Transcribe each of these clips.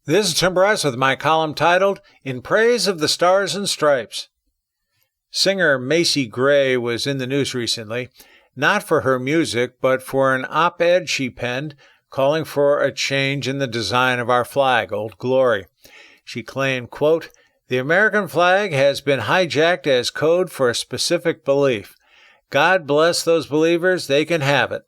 This is Tim Bryce with my column titled, In Praise of the Stars and Stripes. Singer Macy Gray was in the news recently, not for her music, but for an op-ed she penned calling for a change in the design of our flag, Old Glory. She claimed, quote, "The American flag has been hijacked as code for a specific belief. God bless those believers, they can have it.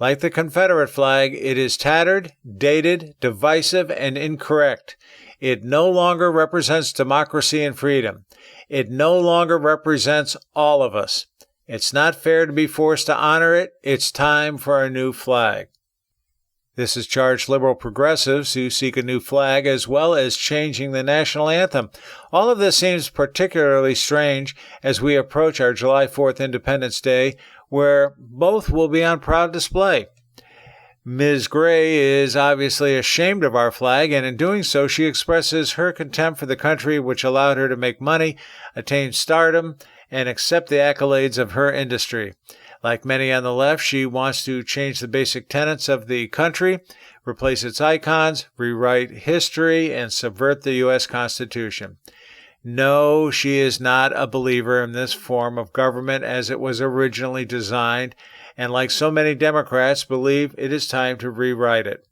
Like the Confederate flag, it is tattered, dated, divisive, and incorrect. It no longer represents democracy and freedom. It no longer represents all of us. It's not fair to be forced to honor it. It's time for a new flag." This has charged liberal progressives who seek a new flag as well as changing the national anthem. All of this seems particularly strange as we approach our July 4th Independence Day, where both will be on proud display. Ms. Gray is obviously ashamed of our flag, and in doing so, she expresses her contempt for the country which allowed her to make money, attain stardom, and accept the accolades of her industry. Like many on the left, she wants to change the basic tenets of the country, replace its icons, rewrite history, and subvert the U.S. Constitution. No, she is not a believer in this form of government as it was originally designed, and like so many Democrats, believe it is time to rewrite it.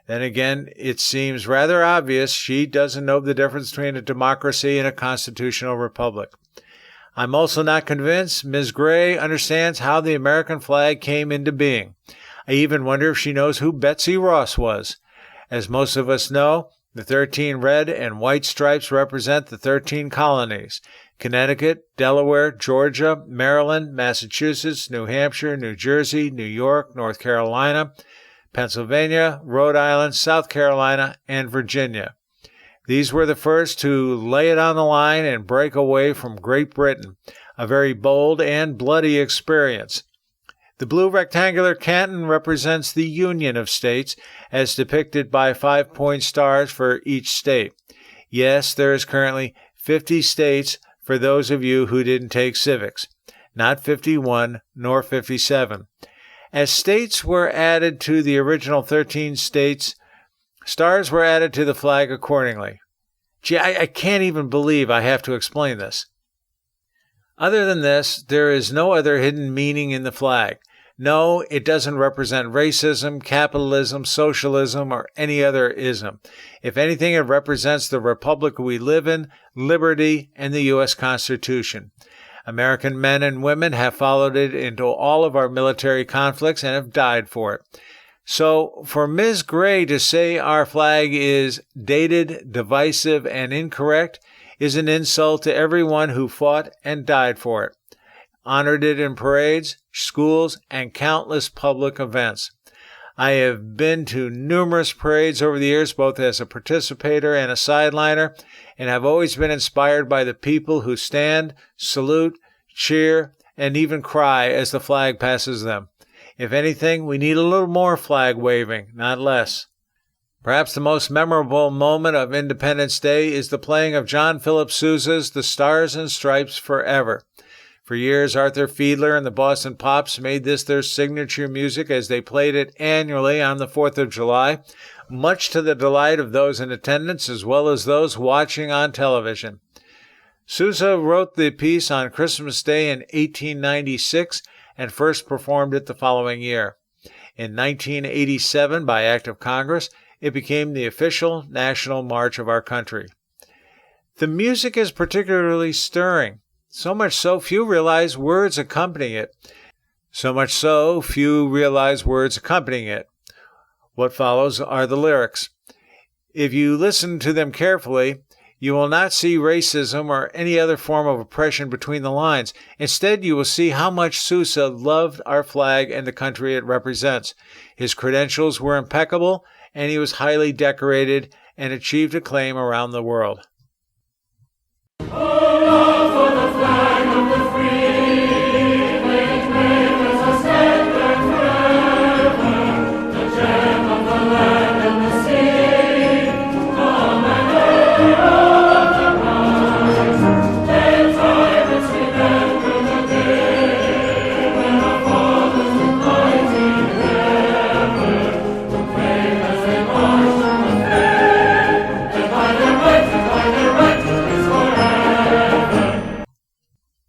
Then again, it seems rather obvious she doesn't know the difference between a democracy and a constitutional republic. I'm also not convinced Ms. Gray understands how the American flag came into being. I even wonder if she knows who Betsy Ross was. As most of us know, the 13 red and white stripes represent the 13 colonies: Connecticut, Delaware, Georgia, Maryland, Massachusetts, New Hampshire, New Jersey, New York, North Carolina, Pennsylvania, Rhode Island, South Carolina, and Virginia. These were the first to lay it on the line and break away from Great Britain, a very bold and bloody experience. The blue rectangular canton represents the Union of States, as depicted by 5-point stars for each state. Yes, there is currently 50 states for those of you who didn't take civics, not 51 nor 57. As states were added to the original 13 states, stars were added to the flag accordingly. Gee, I can't even believe I have to explain this. Other than this, there is no other hidden meaning in the flag. No, it doesn't represent racism, capitalism, socialism, or any other ism. If anything, it represents the republic we live in, liberty, and the U.S. Constitution. American men and women have followed it into all of our military conflicts and have died for it. So, for Ms. Gray to say our flag is dated, divisive, and incorrect is an insult to everyone who fought and died for it, honored it in parades, schools, and countless public events. I have been to numerous parades over the years, both as a participator and a sideliner, and have always been inspired by the people who stand, salute, cheer, and even cry as the flag passes them. If anything, we need a little more flag waving, not less. Perhaps the most memorable moment of Independence Day is the playing of John Philip Sousa's The Stars and Stripes Forever. For years, Arthur Fiedler and the Boston Pops made this their signature music as they played it annually on the 4th of July, much to the delight of those in attendance as well as those watching on television. Sousa wrote the piece on Christmas Day in 1896 and first performed it the following year. In 1987, by act of Congress, it became the official national march of our country. The music is particularly stirring. So much so, few realize words accompanying it. What follows are the lyrics. If you listen to them carefully, you will not see racism or any other form of oppression between the lines. Instead, you will see how much Sousa loved our flag and the country it represents. His credentials were impeccable, and he was highly decorated and achieved acclaim around the world.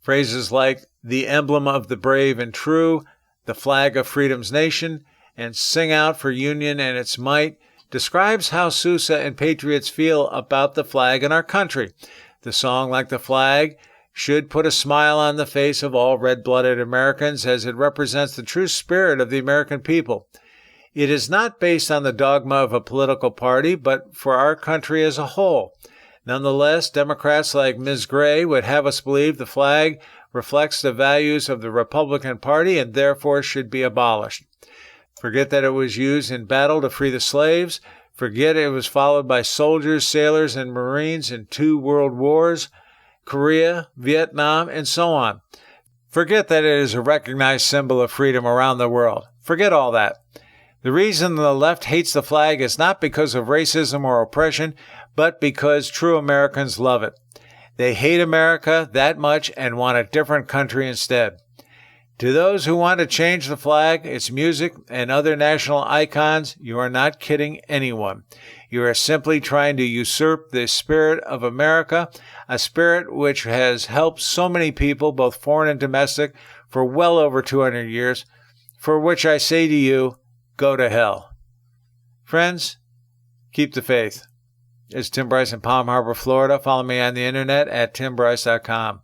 Phrases like the emblem of the brave and true, the flag of freedom's nation, and sing out for union and its might describes how Sousa and patriots feel about the flag and our country. The song, like the flag, should put a smile on the face of all red-blooded Americans as it represents the true spirit of the American people. It is not based on the dogma of a political party, but for our country as a whole. Nonetheless, Democrats like Ms. Gray would have us believe the flag reflects the values of the Republican Party and therefore should be abolished. Forget that it was used in battle to free the slaves. Forget it was followed by soldiers, sailors, and Marines in 2 world wars, Korea, Vietnam, and so on. Forget that it is a recognized symbol of freedom around the world. Forget all that. The reason the left hates the flag is not because of racism or oppression, but because true Americans love it. They hate America that much and want a different country instead. To those who want to change the flag, its music, and other national icons, you are not kidding anyone. You are simply trying to usurp the spirit of America, a spirit which has helped so many people, both foreign and domestic, for well over 200 years, for which I say to you, go to hell. Friends, keep the faith. It's Tim Bryce in Palm Harbor, Florida. Follow me on the internet at timbryce.com.